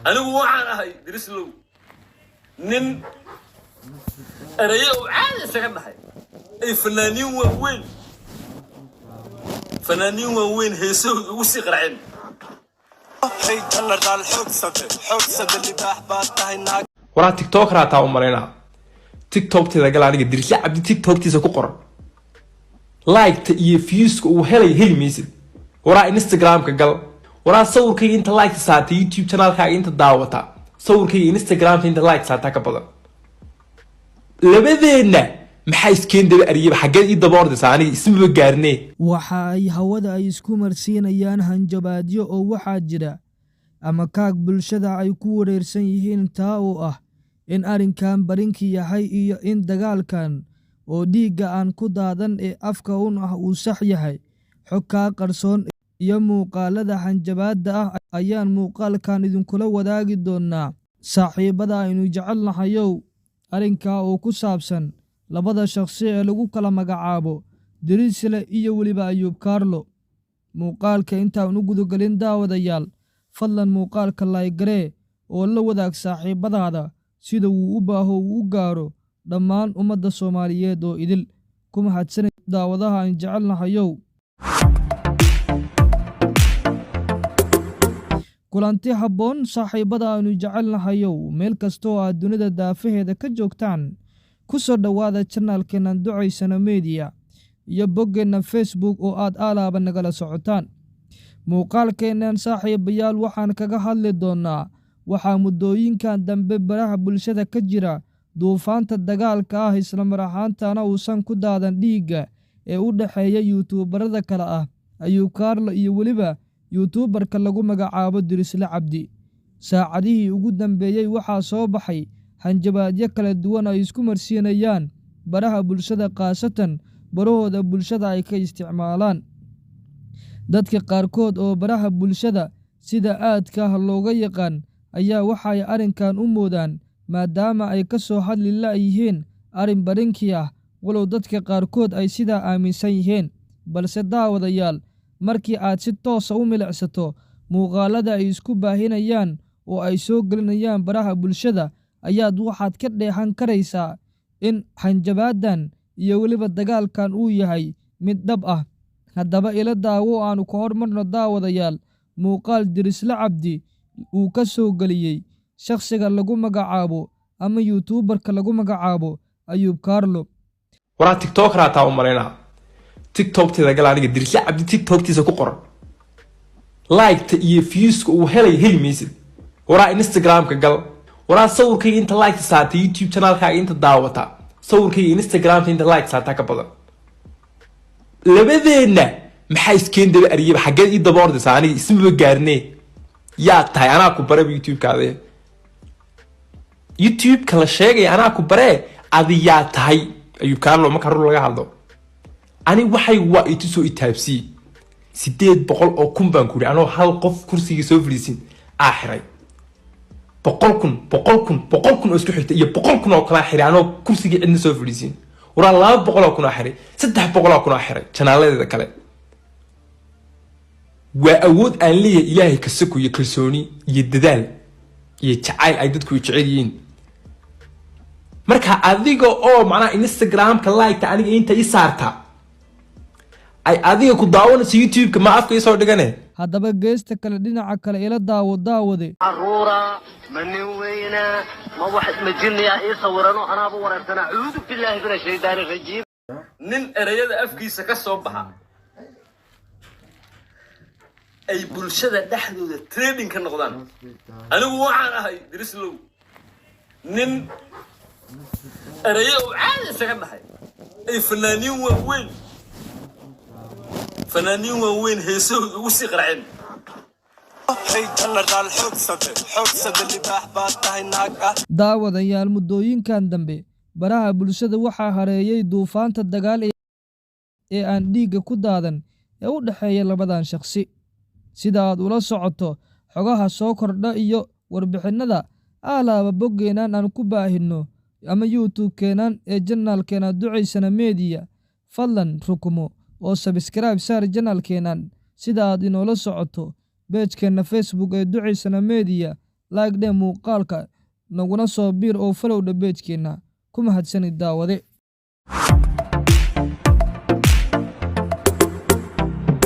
أنا وعاء هاي درس له نن أريء عادي سكن هاي أي فنانين وين هيسو وسيقر عين هي جنر الحوق صد اللي بحباتها هناك ورا تيك توك راتا ومرينا تيك توك تيدا قال aniga dirsi cabdi تيك توك tiisa ku qoran like iyo views uu heli miisid ورا instagram ka gal ورا sawirkayga inta like saatay youtube channel kaaga inta daawata sawirkayga instagram inta like saata ka badan labadeena maxay iskeen daba ariyay xageed ii daba ordaysa aniga isma gaarnay waxa ay hawada ay isku marsiinayaan hanjabaadyo oo waxa jira ama kaag bulshada ay ku wareersan yihiin taa oo ah in arinkan barinki yahay iyo in dagaalkan oo dhiiga aan ku daadan ee afka uu sax yahay xog ka qarsoon iyo muuqaalada hanjabaadda ah ayaan muuqaalkan idinkula wadaagi doonaa saaxiibada aynu jecelnahayow arinka oo ku saabsan labada shakhsi ee lagu kala magacaabo Dirisle iyo waliba Ayub Carlo muuqaalka inta uu gudagalin daawadayaal fadlan muuqaalka like garee oo la wadaag saaxiibadaada sida uu u baaho u gaaro dhammaan ummadda Soomaaliyeed oo idil kuma hadsan daawadaha aan jecelnahayow kulanti habboon saaxiibada aanu jecelnahayow meel kasto oo aad dunida daafaheeda ka joogtaan ku soo dhawaada channelkeena Ducaysana Media iyo boggeena Facebook oo aad alaaba nagala socotaan muuqaalkeenan saaxiibayaal waxaan kaga hadli doonaa waxa muddooyinkan dambe baraha bulshada ka jira duufaanta dagaalka ah isla mar ahaantaana uusan ku daadan dhiiga ee u dhaxeeya youtuberada kala ah Ayub Carlo iyo waliba youtuberka lagu magacaabo Dirisle Cabdi saacadihii ugu dambeeyay waxa soo baxay hanjabaadyo kala duwan ay isku marsiinayaan baraha bulshada qaasatan barahooda bulshada ay ka isticmaalaan dadka qaarkood oo baraha bulshada sida aadka looga yaqaan ayaa waxa ay arinkan u moodaan maadaama ay ka soo hadli laayihiin arin barinki ah walow dadka qaarkood ay sida aaminsan yihiin balse daawadayaal markii aad si toos ah u milicsato muuqaalada ay isku baahinayaan oo ay soo gelinayaan baraha bulshada ayaad waxaad ka dheehan karaysaa in hanjabaadan iyo waliba dagaalkan uu yahay mid dhab ah haddaba ila daawo aanu ka hormarno daawadayaal muuqaal Dirisle Cabdi uu ka soo galiyay shakhsiga lagu magacaabo ama youtuberka lagu magacaabo Ayub Carlo ورا تيك توك راتا ومرينا تيك توك تيدا قال aniga dirsi cabdi تيك توك tiisa ku qoran like iyo views uu heli miisid ورا instagram ka gal ورا sawirkayga inta like saatay youtube channel kaaga inta daawata sawirkayga instagram inta like saata ka badan labadeena maxay iskeen daba ariyay xageed ii daba ordaysa aniga isma gaarnay yaa tahay anaa ku bare youtube kaade youtube kala sheegay anaa ku bare adiyaa tahay Ayub Carlo marka run laga hadlo ani waxay waa intu soo itaabsi 800 oo kun baan ku ri anoo hal qof kursiga soo fadhiisin aaxiray 100 kun oo isku xigtay iyo 100 kun oo kala xiray anoo kursiga cidna soo fadhiisin wara 200 oo kun aaxiray 300 oo kun aaxiray channelada kale waa awood aan leeyahay Ilaahay ka soo iyo kalsooni iyo dadaal iyo jacayl ay dadku jecel yihiin marka adiga oo macna instagram ka like aniga inta ii saarta ay adiga ku daawanayso youtube ka ma afka soo dhigane haddaba geesta kale dhinaca kale ila daawade arura manin weyna ma waxad majinaya ii sawirano anaaba wareertana cuudu billahi min shaytaan rajiim nin erayada afkiisa ka soo baxa ay bulshada dhaxdooda trading ka noqdaan anigu waxaan ahay Dirisle nin أريء عادي سكن هاي أي فنانين وين هيسو وسيقر عين هي جنر الحوق صد اللي بحباتها هناك daawadayaal muddooyinkan dambe baraha bulshada waxa hareeyay duufaanta dagaal ee aan dhiiga ku daadan ee u dhaxeeya labadan shakhsi sida aad ula socoto xogaha soo kordha iyo warbixinada alaaba boggeenan aan ku baahino ama YouTube keenan ee channelkeena Ducaysana Media fadlan rukumo oo subscribe saar channelkeenan sida aad inoola socoto page-keena Facebook ee Ducaysana Media laagdhe muuqaalka naguna soo biir oo follow dhabeejkeena ku mahadsanid daawade